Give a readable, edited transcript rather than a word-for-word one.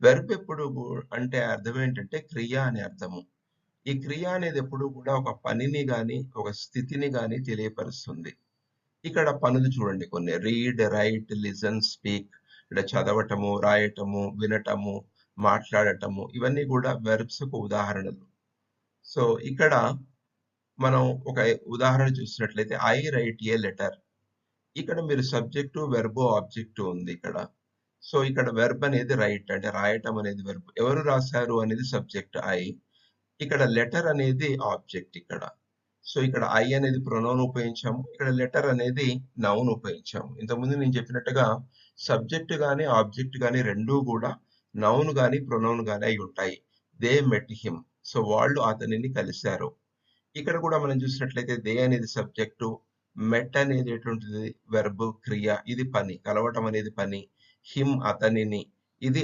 Verb ఎప్పుడు అంటే అర్థం ఏంటంటే క్రియ అని అర్థము. ఈ క్రియ అనేది ఎప్పుడు కూడా ఒక పనిని గాని, ఒక స్థితిని గాని తెలియపరుస్తుంది. ఇక్కడ పనులు చూడండి కొన్ని రీడ్, రైట్, లిజన్, స్పీక్ ఇక్కడ చదవటము, రాయటము, వినటము, మాట్లాడటము ఇవన్నీ కూడా వెర్బ్స్‌కు ఉదాహరణలు. సో, ఇక్కడ మనం ఒక ఉదాహరణ చూసినట్లయితే ఐ రైట్ ఏ లెటర్. ఇక్కడ మీరు సబ్జెక్టు, వెర్బ్, ఆబ్జెక్ట్ ఉంది ఇక్కడ. సో, ఇక్కడ వెర్బ్ అనేది రైట్ అంటే రాయటం అనేది వెర్బ్. ఎవరు రాసారు అనేది సబ్జెక్ట్ ఐ. ఇక్కడ లెటర్ అనేది ఆబ్జెక్ట్ ఇక్కడ. సో, ఇక్కడ ఐ అనేది ప్రొనౌన్ ఉపయోగించాము. ఇక్కడ లెటర్ అనేది నౌన్ ఉపయోగించాము. ఇంతకుముందు నేను చెప్పినట్టుగా సబ్జెక్ట్ గాని, ఆబ్జెక్ట్ గాని రెండూ గూడా నౌన్ గాని, ప్రొనౌన్ గాని అయ్యుంటాయి. They met him. సో, వాళ్ళు అతనిని కలిసారు. ఇక్కడ కూడా మనం చూసినట్లయితే దే అనేది సబ్జెక్టు, మెట్ అనేది ఎటువంటిది వెర్బ్ క్రియ. ఇది పని. కలవటం అనేది పని. హిమ్ అతనిని. ఇది